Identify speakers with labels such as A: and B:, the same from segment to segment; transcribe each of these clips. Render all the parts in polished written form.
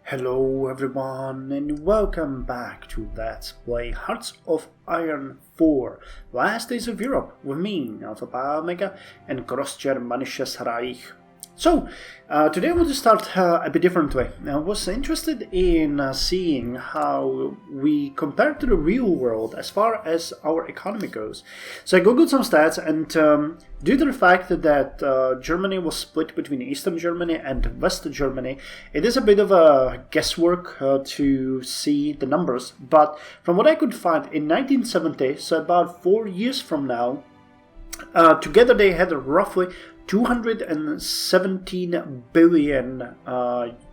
A: Hello everyone and welcome back to Let's Play Hearts of Iron 4 Last Days of Europe with me, Alpha Pi Omega and Greater Germanic Reich. So, today I want to start a bit differently. I was interested in seeing how we compare to the real world as far as our economy goes. So I googled some stats, and due to the fact that Germany was split between Eastern Germany and West Germany, it is a bit of a guesswork to see the numbers. But from what I could find, in 1970, so about 4 years from now, together they had roughly 217 billion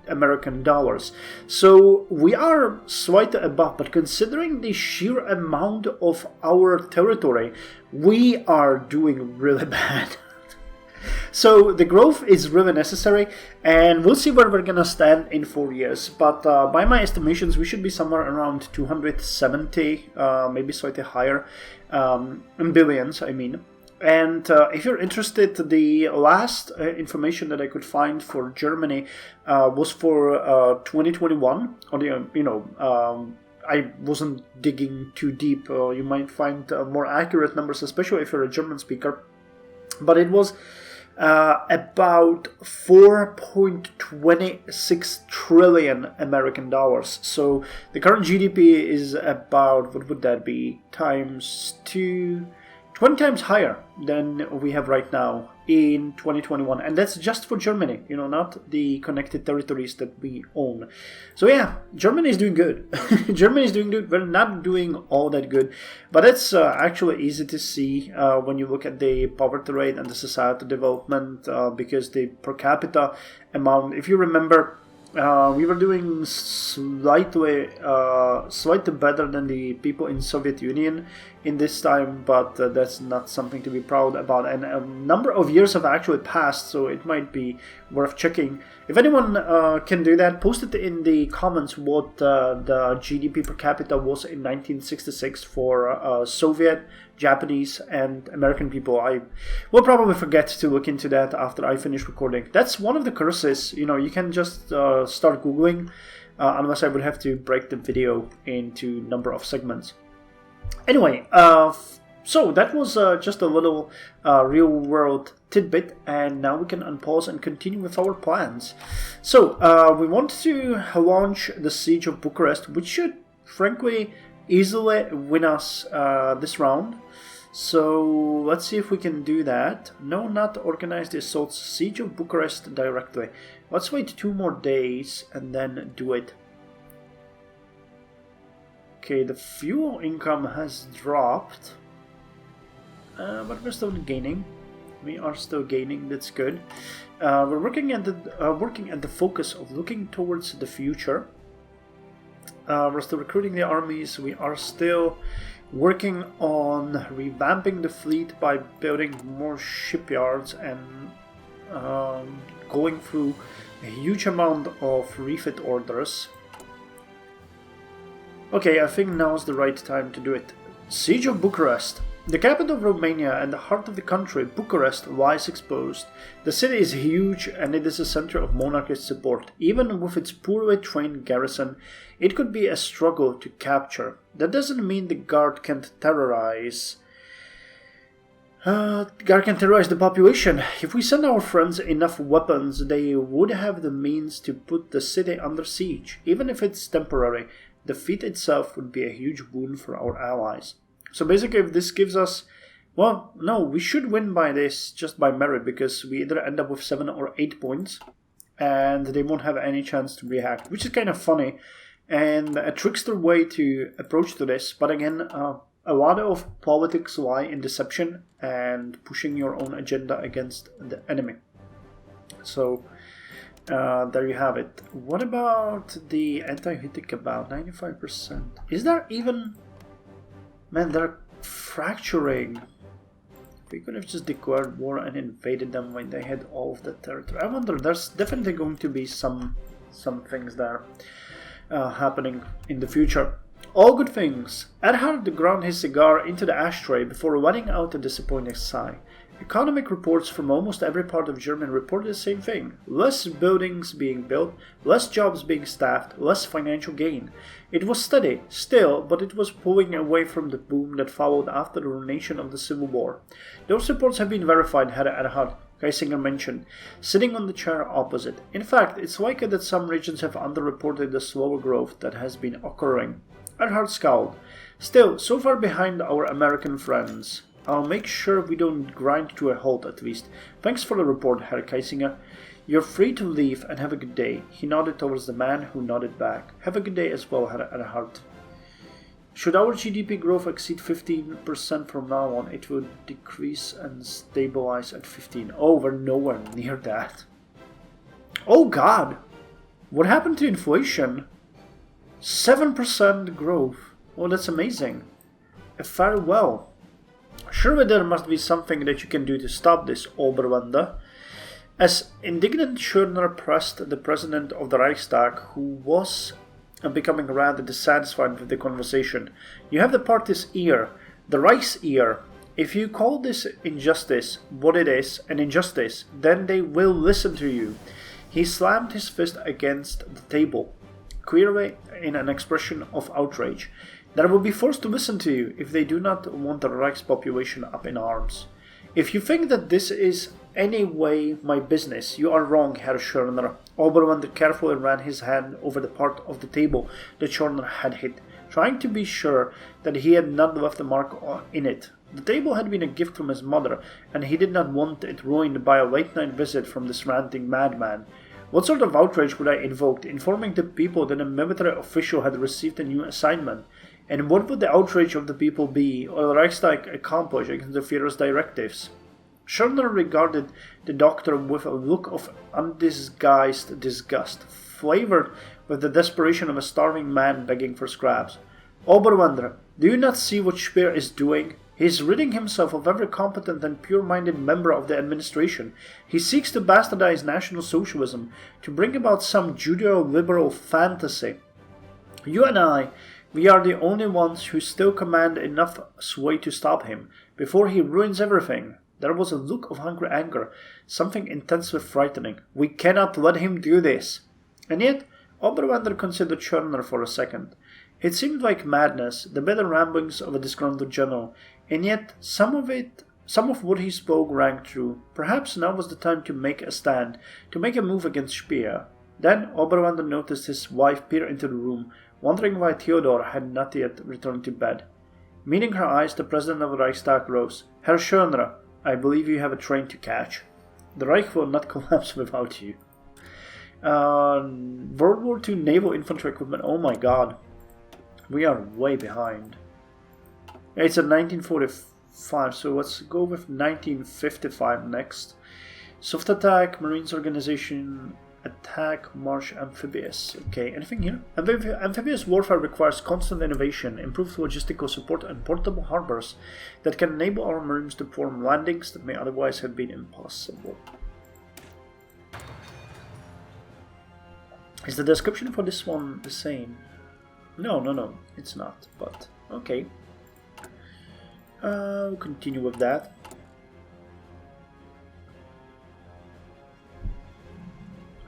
A: American dollars. So we are slightly above, but considering the sheer amount of our territory, we are doing really bad. So the growth is really necessary, and we'll see where we're gonna stand in 4 years. But by my estimations, we should be somewhere around 270, maybe slightly higher, in billions, I mean. And if you're interested, the last information that I could find for Germany was for 2021. I wasn't digging too deep. You might find more accurate numbers, especially if you're a German speaker. But it was about 4.26 trillion American dollars. So the current GDP is about, what would that be, times 2... 20 times higher than we have right now in 2021, and that's just for Germany, not the connected territories that we own. So yeah, Germany is doing good. Germany is doing good. We're not doing all that good, but it's actually easy to see when you look at the poverty rate and the societal development, because the per capita amount, if you remember, we were doing slightly better than the people in Soviet Union in this time, but that's not something to be proud about. And a number of years have actually passed, so it might be worth checking. If anyone can do that, post it in the comments what the GDP per capita was in 1966 for Soviet, Japanese, and American people. I will probably forget to look into that after I finish recording. That's one of the curses. You can just start Googling, unless I would have to break the video into number of segments. Anyway, so that was just a little real-world tidbit, and now we can unpause and continue with our plans. So, we want to launch the Siege of Bucharest, which should, frankly, easily win us this round. So, let's see if we can do that. No, not organize the assault. Siege of Bucharest directly. Let's wait 2 more days and then do it. Okay, the fuel income has dropped, but we're still gaining. We are still gaining. That's good. We're working at the focus of looking towards the future. We're still recruiting the armies. We are still working on revamping the fleet by building more shipyards and going through a huge amount of refit orders. Okay, I think now is the right time to do it. Siege of Bucharest. The capital of Romania and the heart of the country, Bucharest, lies exposed. The city is huge and it is a center of monarchist support. Even with its poorly trained garrison, it could be a struggle to capture. That doesn't mean the Guard can't terrorize the population. If we send our friends enough weapons, they would have the means to put the city under siege. Even if it's temporary, defeat itself would be a huge boon for our allies. So basically, if this gives us... Well, no, we should win by this just by merit, because we either end up with 7 or 8 points, and they won't have any chance to react, which is kind of funny, and a trickster way to approach to this. But again, a lot of politics lie in deception and pushing your own agenda against the enemy. So... there you have it. What about the anti-Hittic about 95%? Is there even... Man, they're fracturing. We could have just declared war and invaded them when they had all of the territory. I wonder, there's definitely going to be some things there happening in the future. All good things. Adhard ground his cigar into the ashtray before letting out a disappointed sigh. Economic reports from almost every part of Germany reported the same thing. Less buildings being built, less jobs being staffed, less financial gain. It was steady, still, but it was pulling away from the boom that followed after the ruination of the Civil War. Those reports have been verified, Herr Erhard, Geisinger mentioned, sitting on the chair opposite. In fact, it's likely that some regions have underreported the slower growth that has been occurring. Erhard scowled. Still, so far behind our American friends. I'll make sure we don't grind to a halt at least. Thanks for the report, Herr Geisinger. You're free to leave and have a good day. He nodded towards the man who nodded back. Have a good day as well, Herr Erhard. Should our GDP growth exceed 15% from now on, it will decrease and stabilize at 15. Oh, we're nowhere near that. Oh God! What happened to inflation? 7% growth. Oh, that's amazing. Very well. Surely there must be something that you can do to stop this, Oberwende. As indignant Schörner pressed the president of the Reichstag, who was becoming rather dissatisfied with the conversation, you have the party's ear, the Reich's ear. If you call this injustice what it is, an injustice, then they will listen to you. He slammed his fist against the table, clearly in an expression of outrage. They will be forced to listen to you if they do not want the Reich's population up in arms. If you think that this is any way my business, you are wrong, Herr Schörner. Oberwende carefully ran his hand over the part of the table that Schörner had hit, trying to be sure that he had not left a mark in it. The table had been a gift from his mother, and he did not want it ruined by a late-night visit from this ranting madman. What sort of outrage would I invoke, informing the people that a military official had received a new assignment? And what would the outrage of the people be, or the Reichstag accomplish against the Führer's directives? Schörner regarded the doctor with a look of undisguised disgust, flavored with the desperation of a starving man begging for scraps. Oberwende, do you not see what Speer is doing? He is ridding himself of every competent and pure-minded member of the administration. He seeks to bastardize National Socialism, to bring about some Judeo-liberal fantasy. You and I, we are the only ones who still command enough sway to stop him, before he ruins everything. There was a look of hungry anger, something intensely frightening. We cannot let him do this. And yet, Oberwende considered Schörner for a second. It seemed like madness, the bitter ramblings of a disgruntled general, and yet some of what he spoke rang true. Perhaps now was the time to make a stand, to make a move against Speer. Then Oberwende noticed his wife peer into the room, wondering why Theodor had not yet returned to bed. Meeting her eyes, the president of the Reichstag rose. Herr Schörner, I believe you have a train to catch. The Reich will not collapse without you. World War II naval infantry equipment, oh my god. We are way behind. It's a 1945, so let's go with 1955 next. Soft attack, Marines organization, attack, march, amphibious. Okay, anything here? Amphibious warfare requires constant innovation, improved logistical support, and portable harbors that can enable our Marines to perform landings that may otherwise have been impossible. Is the description for this one the same? No, it's not, but okay. We'll continue with that.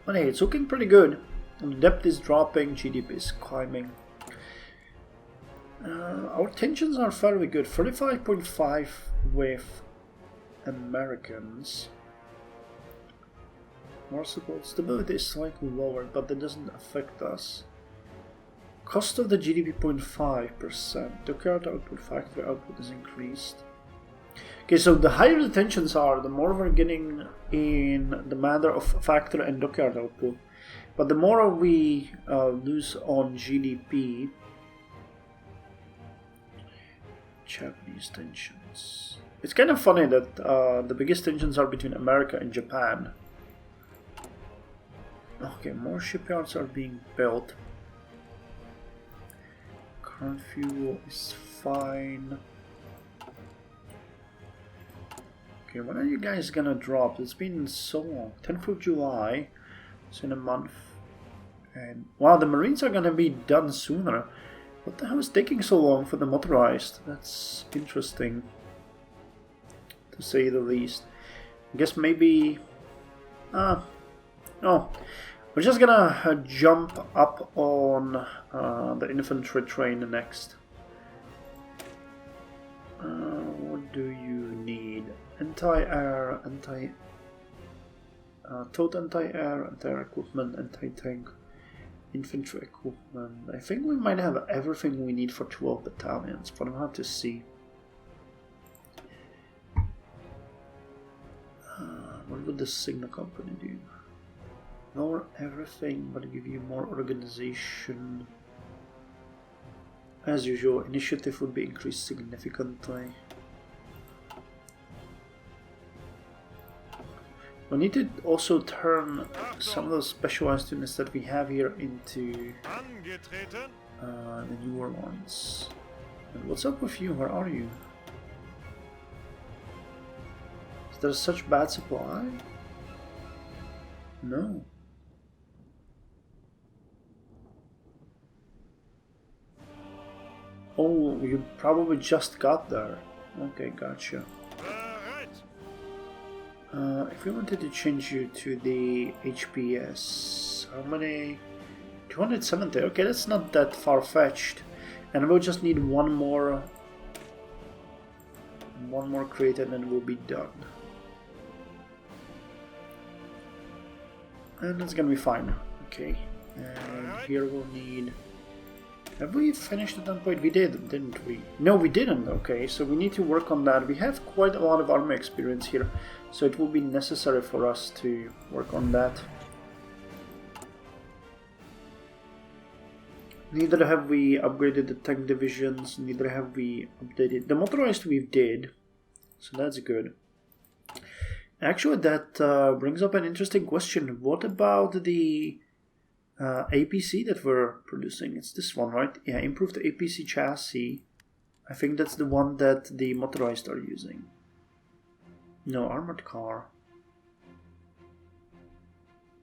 A: But hey, it's looking pretty good. The depth is dropping, GDP is climbing. Our tensions are fairly good. 35.5 with Americans. More support. Stability is slightly lower, but that doesn't affect us. Cost of the GDP 0.5%. Dockyard output, factory output is increased. Okay, so the higher the tensions are, the more we're getting in the matter of factory and dockyard output. But the more we lose on GDP. Japanese tensions. It's kind of funny that the biggest tensions are between America and Japan. Okay, more shipyards are being built. Current fuel is fine. Okay, when are you guys gonna drop? It's been so long. 10th of July. It's in a month. And wow, the Marines are gonna be done sooner. What the hell is taking so long for the motorized? That's interesting. to say the least. I guess maybe... oh, we're just gonna jump up on the infantry train next. What do you need? Anti-air, towed anti-air, anti-air equipment, anti-tank, infantry equipment. I think we might have everything we need for 12 battalions, but we'll have to see. What would the signal company do? Lower everything, but give you more organization. As usual, initiative would be increased significantly. We need to also turn some of those specialized units that we have here into the newer ones. And what's up with you? Where are you? Is there such bad supply? No. Oh, you probably just got there. Okay, gotcha. If we wanted to change you to the HPS, how many? 270. Okay, that's not that far-fetched. And we'll just need one more crate and then we'll be done. And it's gonna be fine. Okay. And here we'll need... Have we finished at that point? We did, didn't we? No, we didn't. Okay, so we need to work on that. We have quite a lot of army experience here, so it will be necessary for us to work on that. Neither have we upgraded the tank divisions, neither have we updated... The motorized we did, so that's good. Actually, that brings up an interesting question. What about the... APC that we're producing? It's this one, right? Yeah, improved APC chassis. I think that's the one that the motorized are using. No, armored car.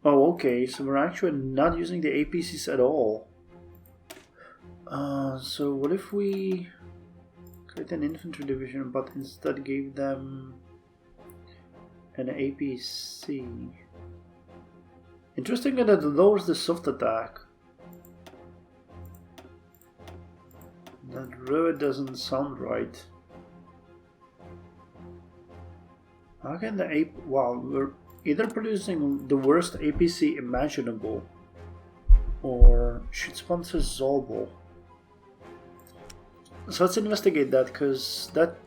A: Oh, okay, so we're actually not using the APCs at all. So what if we create an infantry division but instead gave them an APC? Interesting that it lowers the soft attack. That really doesn't sound right. How can the AP... Wow, we're either producing the worst APC imaginable or should sponsor Zolbel. So let's investigate that, because that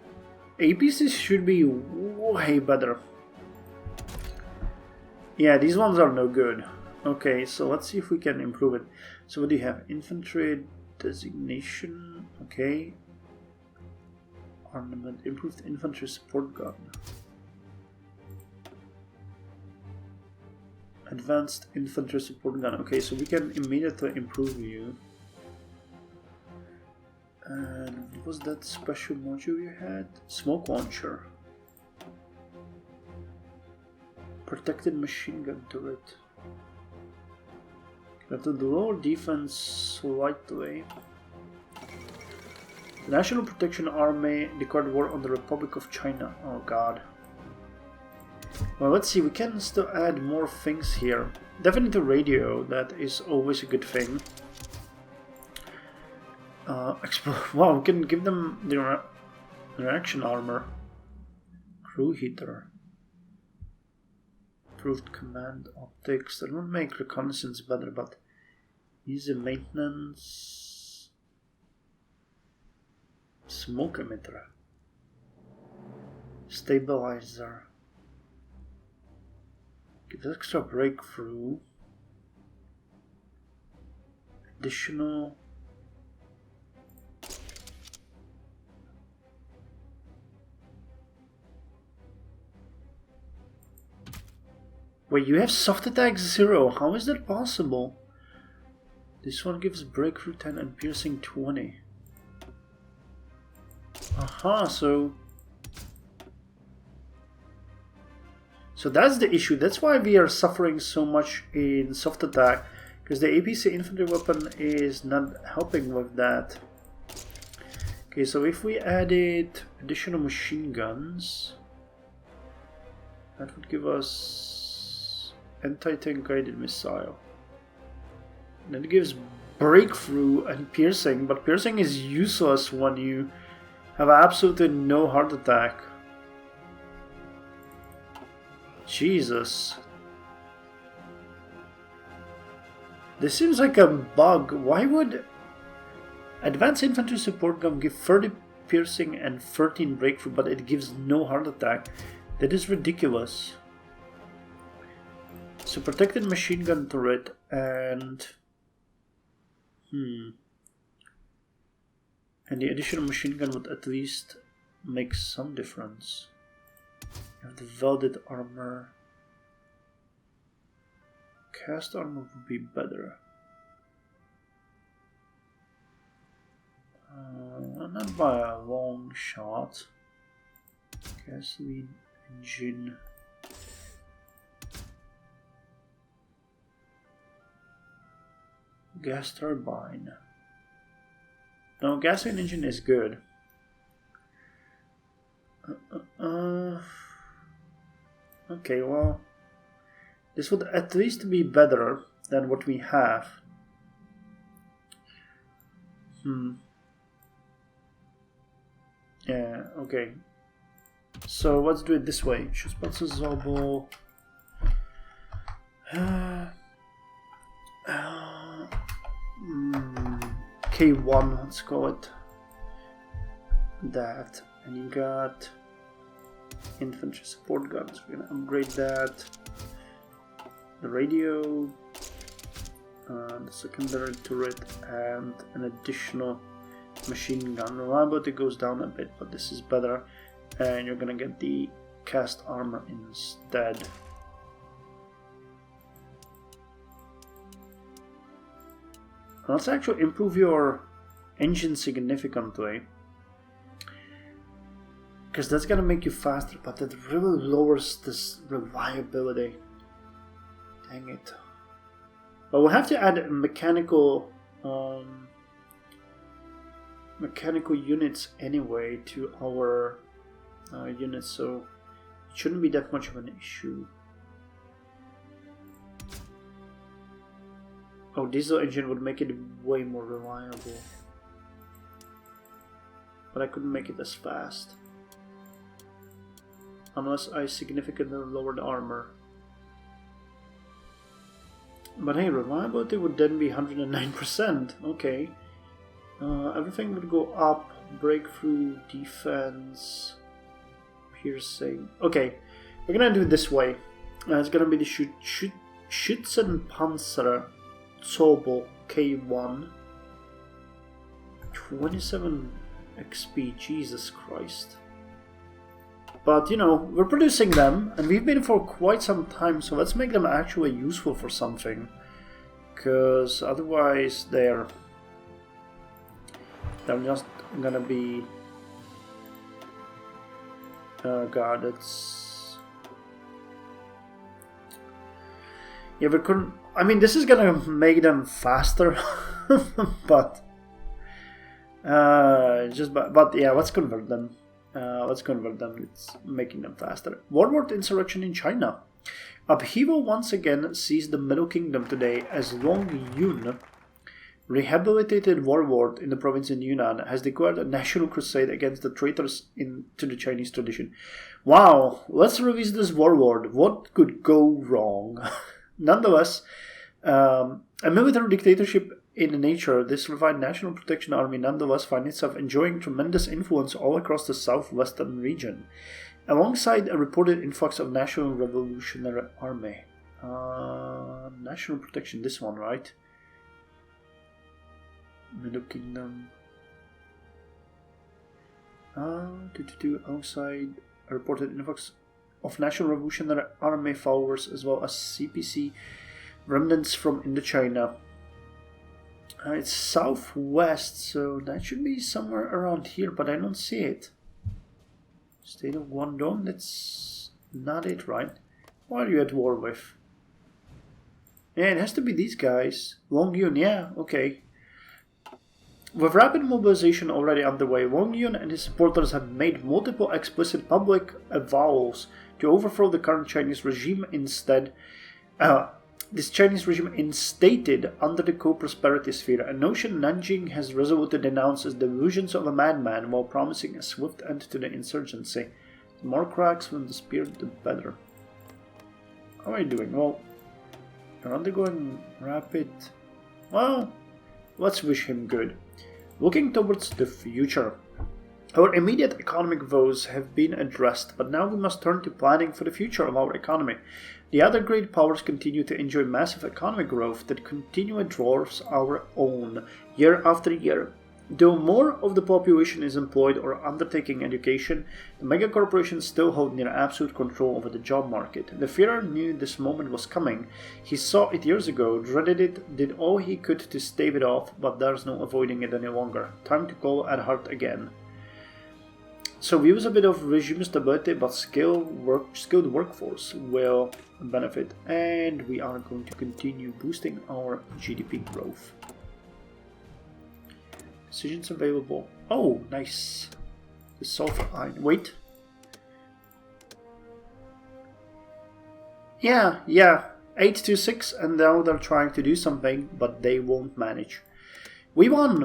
A: APC should be way better. Yeah, these ones are no good. Okay, so let's see if we can improve it. So what do you have? Infantry designation. Okay. Armament. Improved infantry support gun. Advanced infantry support gun. Okay, so we can immediately improve you. And what was that special module you had? Smoke launcher. Protected machine gun turret. We have to lower defense slightly. The National Protection Army declared war on the Republic of China. Oh god. Well, let's see, we can still add more things here. Definitely radio, that is always a good thing. Wow, we can give them the reaction armor. Crew heater. Improved command optics. That won't make reconnaissance better, but easy maintenance. Smoke emitter. Stabilizer. Gives extra breakthrough. Additional. Wait, you have soft attack 0. How is that possible? This one gives breakthrough 10 and piercing 20. Aha, so that's the issue. That's why we are suffering so much in soft attack, because the APC infantry weapon is not helping with that. Okay, so if we added additional machine guns, That would give us anti-tank guided missile. And it gives breakthrough and piercing, but piercing is useless when you have absolutely no heart attack. Jesus. This seems like a bug. Why would Advanced Infantry Support Gun give 30 piercing and 13 breakthrough, but it gives no heart attack? That is ridiculous. So protected machine gun turret and... And the additional machine gun would at least make some difference. You have the welded armor. Cast armor would be better. Not by a long shot. Gasoline engine. Gas turbine. No, gasoline engine is good. Okay, well, this would at least be better than what we have. Yeah, okay. So let's do it this way. Schusspanzersobel. K1, let's call it that. And you got infantry support guns. We're gonna upgrade that. The radio, the secondary turret, and an additional machine gun. Reliability goes down a bit, but this is better. And you're gonna get the cast armor instead. Let's actually improve your engine significantly, because that's gonna make you faster, but it really lowers this reliability. Dang it. But we'll have to add mechanical units anyway to our units, so it shouldn't be that much of an issue. Oh, diesel engine would make it way more reliable. But I couldn't make it as fast. Unless I significantly lowered armor. But hey, reliability would then be 109%. Okay. Everything would go up. Breakthrough, defense, piercing. Okay, we're gonna do it this way. It's gonna be the Schützenpanzer Zobel K1. 27 XP, Jesus Christ. But you know, we're producing them, and we've been for quite some time, so let's make them actually useful for something. Because otherwise they're just gonna be... Oh god, it's... Yeah, we couldn't... I mean, this is gonna make them faster, but yeah, let's convert them. It's making them faster. Warlord insurrection in China. Upheaval once again seized the Middle Kingdom today as Long Yun, rehabilitated warlord in the province in Yunnan, has declared a national crusade against the traitors to the Chinese tradition. Wow, let's release this warlord. What could go wrong? Nonetheless, a military dictatorship in nature, this revived National Protection Army nonetheless finds itself enjoying tremendous influence all across the southwestern region, alongside a reported influx of National Revolutionary Army. National Protection, this one, right? Middle Kingdom. Alongside a reported influx of National Revolutionary Army followers, as well as CPC remnants from Indochina. It's southwest, so that should be somewhere around here, but I don't see it. State of Guangdong, that's not it, right? What are you at war with? Yeah, it has to be these guys. Long Yun, yeah, okay. With rapid mobilization already underway, Wang Yun and his supporters have made multiple explicit public avowals to To overthrow the current Chinese regime this Chinese regime instated under the co-prosperity sphere, a notion Nanjing has resolutely denounced as the illusions of a madman while promising a swift end to the insurgency. The more cracks from the spear, the better. How are you doing? Well, you're undergoing rapid... Well, let's wish him good. Looking towards the future. Our immediate economic woes have been addressed, but now we must turn to planning for the future of our economy. The other great powers continue to enjoy massive economic growth that continually dwarfs our own, year after year. Though more of the population is employed or undertaking education, the megacorporations still hold near absolute control over the job market. The Führer knew this moment was coming. He saw it years ago, dreaded it, did all he could to stave it off, but there's no avoiding it any longer. Time to call Adolf again. So we use a bit of regime stability, but skilled workforce will benefit, and we are going to continue boosting our GDP growth. Decisions available. Oh, nice. The sulfur iron. Wait. Yeah. 826, and now they're trying to do something, but they won't manage. We won.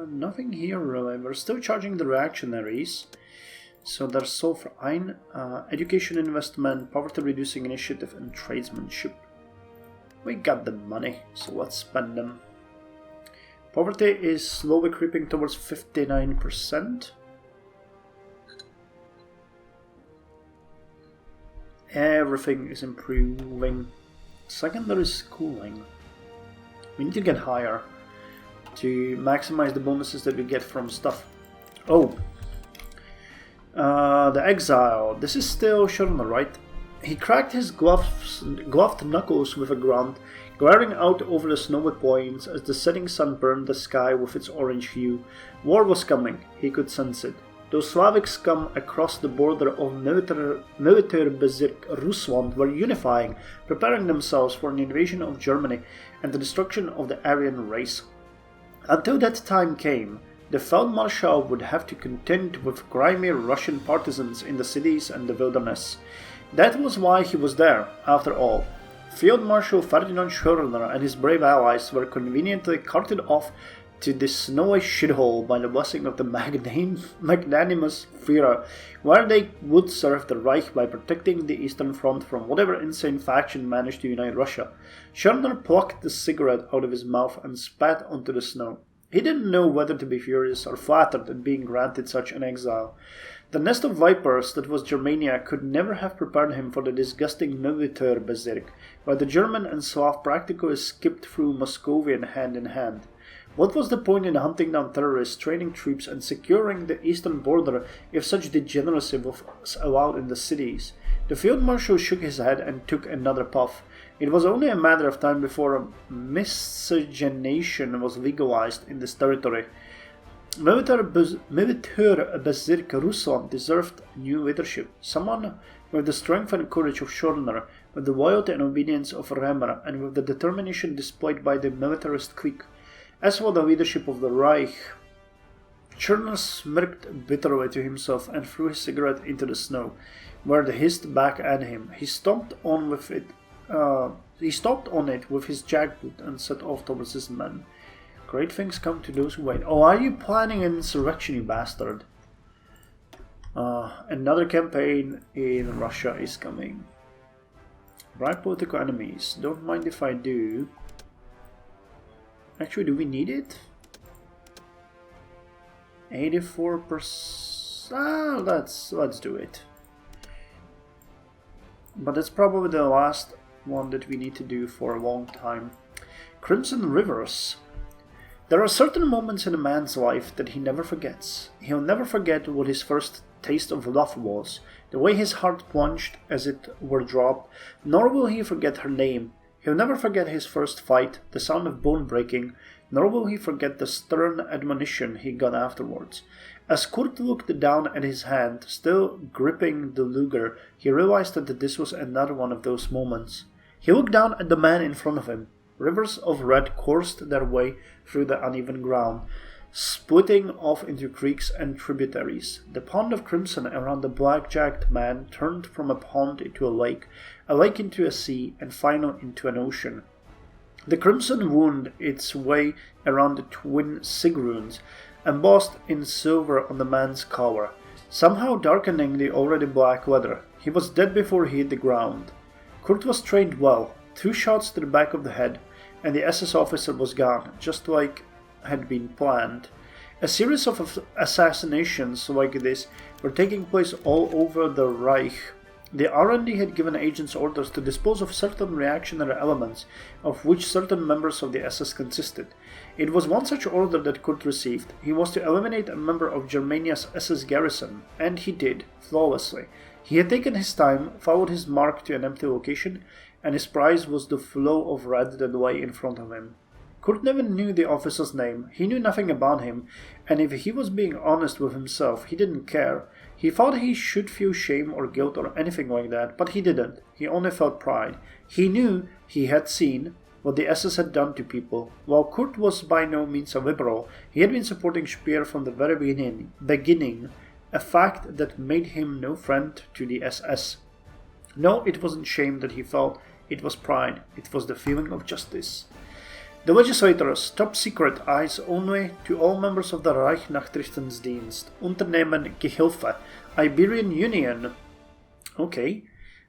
A: Nothing here really. We're still charging the reactionaries. So there's sulfur iron, education investment, poverty reducing initiative, and tradesmanship. We got the money, so let's spend them. Poverty is slowly creeping towards 59%. Everything is improving. Secondary schooling. We need to get higher to maximize the bonuses that we get from stuff. Oh. The exile. This is still Schorner, right? He cracked his gloved knuckles with a grunt, glaring out over the snowy plains as the setting sun burned the sky with its orange hue. War was coming. He could sense it. Those Slavic scum across the border of military berserk Russland were unifying, preparing themselves for an invasion of Germany and the destruction of the Aryan race. Until that time came, the Feldmarschall would have to contend with grimy Russian partisans in the cities and the wilderness. That was why he was there, after all. Field Marshal Ferdinand Schorner and his brave allies were conveniently carted off to this snowy shithole by the blessing of the magnanimous Führer, where they would serve the Reich by protecting the Eastern Front from whatever insane faction managed to unite Russia. Schorner plucked the cigarette out of his mouth and spat onto the snow. He didn't know whether to be furious or flattered at being granted such an exile. The nest of vipers that was Germania could never have prepared him for the disgusting military berserk, where the German and Slav practically skipped through Muscovian hand in hand. What was the point in hunting down terrorists, training troops, and securing the eastern border if such degeneracy was allowed in the cities? The field marshal shook his head and took another puff. It was only a matter of time before miscegenation was legalized in this territory. Military berserk Russland deserved new leadership, someone with the strength and courage of Schorner, with the loyalty and obedience of Remmer, and with the determination displayed by the militarist clique. As for the leadership of the Reich, Schorner smirked bitterly to himself and threw his cigarette into the snow, where it hissed back at him. He stomped on it with his jackboot and set off towards his men. Great things come to those who wait. Oh, are you planning an insurrection, you bastard? Another campaign in Russia is coming. Bribe political enemies. Don't mind if I do. Actually, do we need it? 84%. Let's do it. But that's probably the last one that we need to do for a long time. Crimson Rivers. There are certain moments in a man's life that he never forgets. He'll never forget what his first taste of love was, the way his heart plunged as it were dropped, nor will he forget her name. He'll never forget his first fight, the sound of bone breaking, nor will he forget the stern admonition he got afterwards. As Kurt looked down at his hand, still gripping the Luger, he realized that this was another one of those moments. He looked down at the man in front of him. Rivers of red coursed their way through the uneven ground. splitting off into creeks and tributaries. The pond of crimson around the black-jacked man turned from a pond into a lake into a sea, and finally into an ocean. The crimson wound its way around the twin sig runes, embossed in silver on the man's collar, somehow darkening the already black leather. He was dead before he hit the ground. Kurt was trained well, 2 shots to the back of the head, and the SS officer was gone, just like had been planned. A series of assassinations like this were taking place all over the Reich. The R&D had given agents orders to dispose of certain reactionary elements, of which certain members of the SS consisted. It was one such order that Kurt received. He was to eliminate a member of Germania's SS garrison, and he did, flawlessly. He had taken his time, followed his mark to an empty location, and his prize was the flow of red that lay in front of him. Kurt never knew the officer's name, he knew nothing about him, and if he was being honest with himself, he didn't care. He thought he should feel shame or guilt or anything like that, but he didn't. He only felt pride. He knew he had seen what the SS had done to people. While Kurt was by no means a liberal, he had been supporting Speer from the very beginning, a fact that made him no friend to the SS. No, it wasn't shame that he felt, it was pride, it was the feeling of justice. The legislators, top secret, eyes only to all members of the Reich-Nachrichtendienst, Unternehmen Gehilfe, Iberian Union. Okay.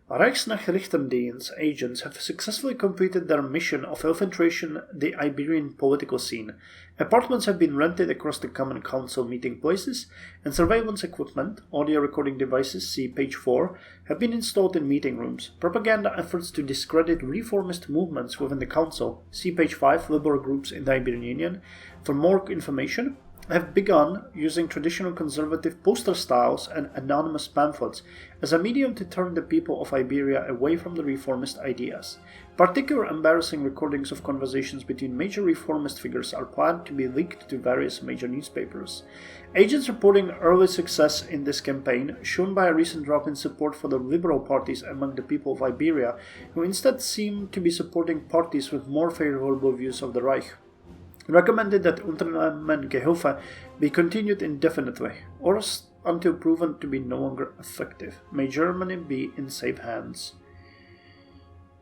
A: Reichsnachrichtendienst agents have successfully completed their mission of infiltration the Iberian political scene. Apartments have been rented across the Common Council meeting places, and surveillance equipment, audio recording devices, see page 4, have been installed in meeting rooms. Propaganda efforts to discredit reformist movements within the Council, see page 5, liberal groups in the Iberian Union. For more information, have begun using traditional conservative poster styles and anonymous pamphlets as a medium to turn the people of Iberia away from the reformist ideas. Particular embarrassing recordings of conversations between major reformist figures are planned to be leaked to various major newspapers. Agents reporting early success in this campaign, shown by a recent drop in support for the liberal parties among the people of Iberia, who instead seem to be supporting parties with more favorable views of the Reich. Recommended that Unternehmen Gehilfe be continued indefinitely, or until proven to be no longer effective. May Germany be in safe hands.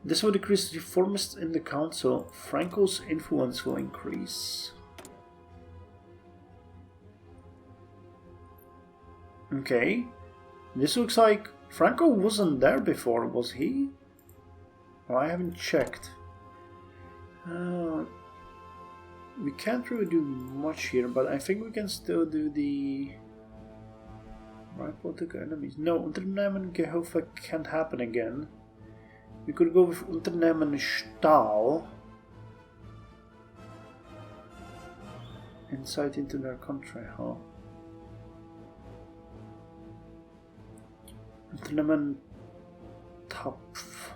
A: This will decrease reformists in the council. Franco's influence will increase. Okay. This looks like Franco wasn't there before, was he? Well, I haven't checked. We can't really do much here, but I think we can still do the right political enemies. No, Unternehmen Gehilfe can't happen again. We could go with Unternehmen Stahl. Insight into their country, huh? Unternehmen Topf.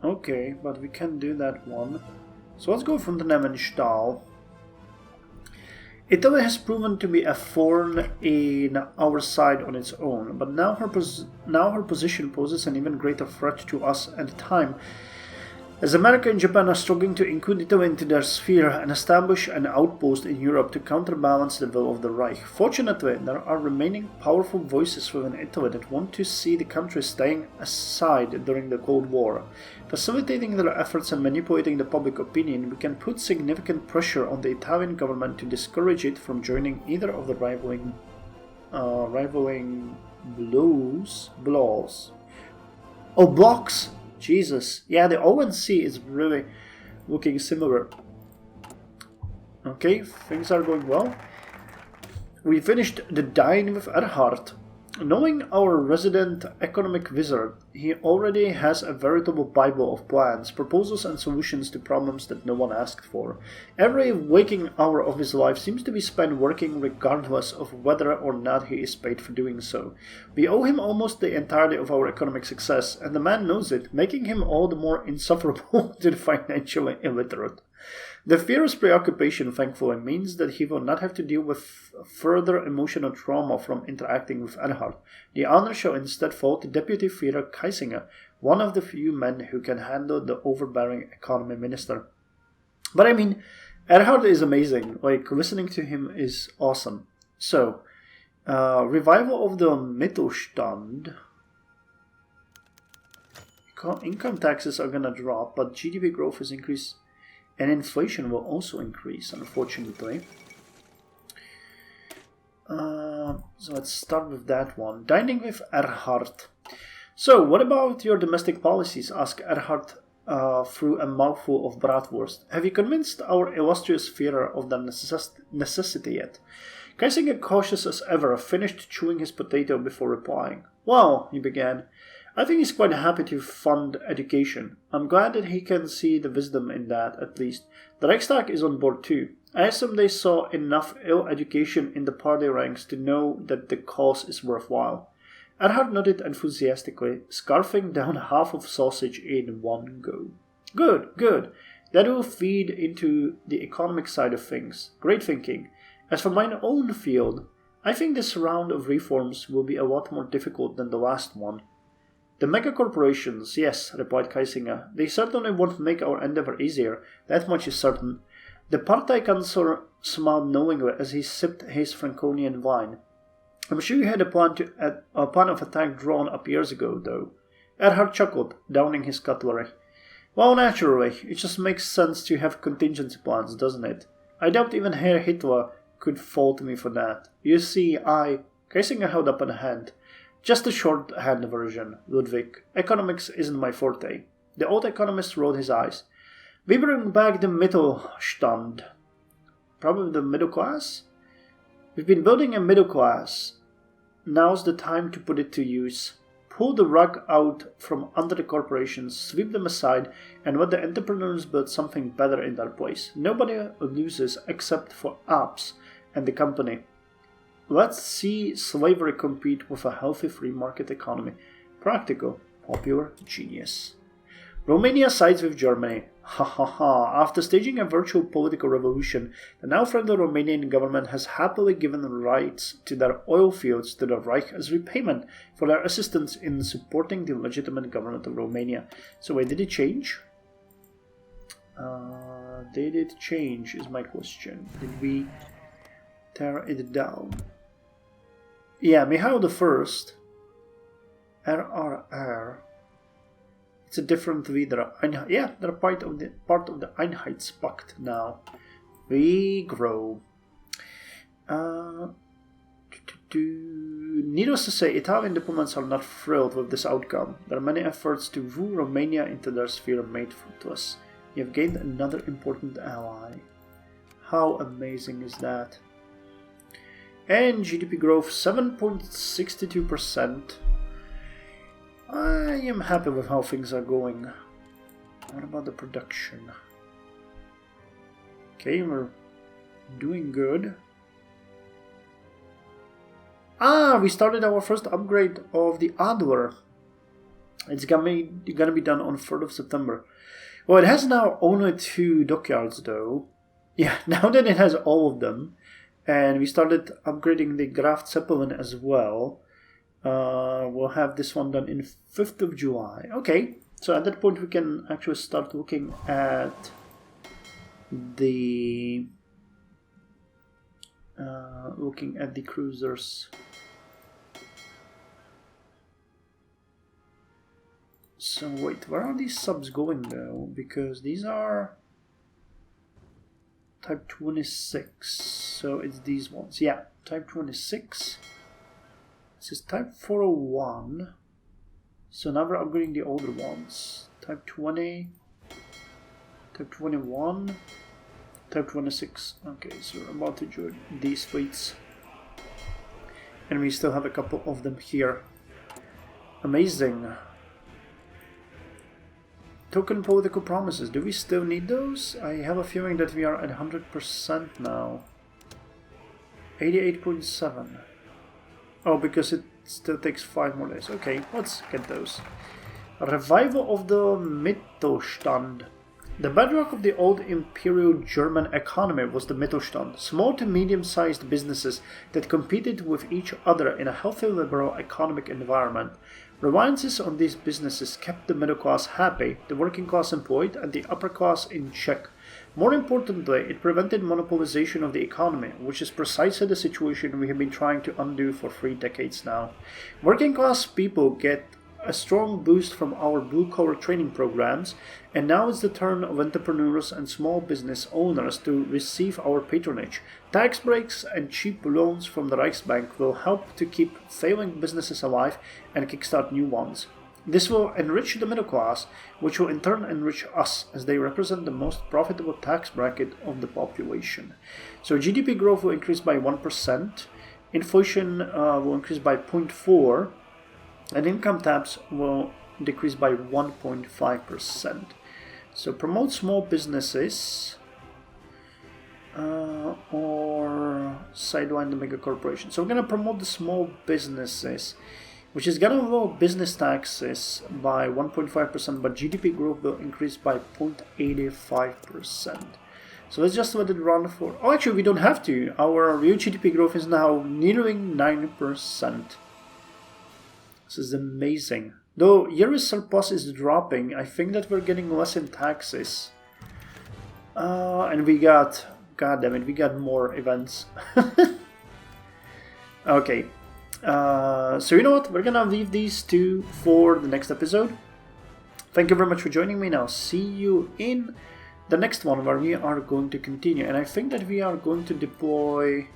A: Okay, but we can do that one. So let's go for Unternehmen Stahl. Italy has proven to be a thorn in our side on its own, but now her position poses an even greater threat to us at a time as America and Japan are struggling to include Italy into their sphere and establish an outpost in Europe to counterbalance the will of the Reich. Fortunately, there are remaining powerful voices within Italy that want to see the country staying aside during the Cold War. Facilitating their efforts and manipulating the public opinion, we can put significant pressure on the Italian government to discourage it from joining either of the rivaling blocs. Oh, blocks! Jesus. Yeah, the ONC is really looking similar. Okay, things are going well. We finished the dine with Erhard. Knowing our resident economic wizard, he already has a veritable Bible of plans, proposals and solutions to problems that no one asked for. Every waking hour of his life seems to be spent working regardless of whether or not he is paid for doing so. We owe him almost the entirety of our economic success, and the man knows it, making him all the more insufferable to the financially illiterate. The fierce preoccupation, thankfully, means that he will not have to deal with further emotional trauma from interacting with Erhard. The honor shall instead fall to Deputy Führer Kaisinger, one of the few men who can handle the overbearing economy minister. But I mean, Erhard is amazing. Like, listening to him is awesome. So, revival of the Mittelstand. Income taxes are gonna drop, but GDP growth is increased, and inflation will also increase, unfortunately. So let's start with that one. Dining with Erhard. So, what about your domestic policies? Asked Erhard through a mouthful of bratwurst. Have you convinced our illustrious Führer of the necessity yet? Kaisinger, cautious as ever, finished chewing his potato before replying. Well, he began, I think he's quite happy to fund education. I'm glad that he can see the wisdom in that, at least. The Reichstag is on board too. I assume they saw enough ill education in the party ranks to know that the cause is worthwhile. Erhard nodded enthusiastically, scarfing down half of sausage in one go. Good, good. That will feed into the economic side of things. Great thinking. As for my own field, I think this round of reforms will be a lot more difficult than the last one. The megacorporations, yes, replied Kaisinger. They certainly won't make our endeavor easier, that much is certain. The Parteikanzler smiled knowingly as he sipped his Franconian wine. I'm sure you had a plan of attack drawn up years ago, though. Erhard chuckled, downing his cutlery. Well, naturally, it just makes sense to have contingency plans, doesn't it? I doubt even Herr Hitler could fault me for that. You see, Kaisinger held up a hand. Just a shorthand version, Ludwig. Economics isn't my forte. The old economist rolled his eyes. We bring back the Mittelstand. Probably the middle class? We've been building a middle class. Now's the time to put it to use. Pull the rug out from under the corporations, sweep them aside, and let the entrepreneurs build something better in their place. Nobody loses except for apps and the company. Let's see slavery compete with a healthy free market economy. Practical, popular, genius. Romania sides with Germany. Ha ha ha. After staging a virtual political revolution, the now friendly Romanian government has happily given rights to their oil fields to the Reich as repayment for their assistance in supporting the legitimate government of Romania. So wait, did it change? Did it change is my question. Did we tear it down? Yeah, Mihail the First. RRR. It's a different leader. Yeah, they're part of the Einheitspact now. We grow. Needless to say, Italian diplomats are not thrilled with this outcome. There are many efforts to woo Romania into their sphere made fruitless. You have gained another important ally. How amazing is that? And GDP growth 7.62%. I am happy with how things are going. What about the production? Okay, we're doing good. We started our first upgrade of the Adler. It's gonna be done on 3rd of September. Well, it has now only 2 dockyards though. Yeah, now that it has all of them. And we started upgrading the Graf Zeppelin as well. We'll have this one done in 5th of July. Okay, so at that point we can actually start looking at the cruisers. So wait, where are these subs going though? Because these are Type 26, so it's these ones. Yeah, Type 26. This is Type 401. So now we're upgrading the older ones. Type 20, Type 21, Type 26. Okay, so we're about to join these fleets. And we still have a couple of them here. Amazing. Token political promises. Do we still need those? I have a feeling that we are at 100% now. 88.7. Oh, because it still takes 5 more days. Okay, let's get those. Revival of the Mittelstand. The bedrock of the old Imperial German economy was the Mittelstand, small to medium-sized businesses that competed with each other in a healthy liberal economic environment. Reliances on these businesses kept the middle class happy, the working class employed, and the upper class in check. More importantly, it prevented monopolization of the economy, which is precisely the situation we have been trying to undo for 3 decades now. Working class people get a strong boost from our blue-collar training programs, and now it's the turn of entrepreneurs and small business owners to receive our patronage. Tax breaks and cheap loans from the Reichstag will help to keep failing businesses alive and kickstart new ones. This will enrich the middle class, which will in turn enrich us, as they represent the most profitable tax bracket of the population. So GDP growth will increase by 1%, inflation will increase by 0.4%, and income tax will decrease by 1.5%. So promote small businesses or sideline the mega corporations. So we're going to promote the small businesses, which is going to lower business taxes by 1.5%, but GDP growth will increase by 0.85%. So let's just let it run for... Oh, actually, we don't have to. Our real GDP growth is now nearing 9%. This is amazing. Though Year's surplus is dropping, I think that we're getting less in taxes. And we got... God damn it, we got more events. Okay. So you know what? We're gonna leave these two for the next episode. Thank you very much for joining me now. See you in the next one where we are going to continue. And I think that we are going to deploy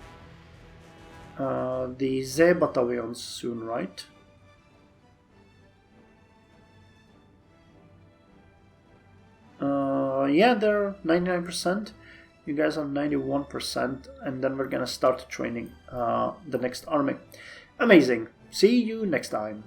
A: the Z battalions soon, right? Yeah, they're 99%. You guys are 91%, and then we're gonna start training the next army. Amazing. See you next time.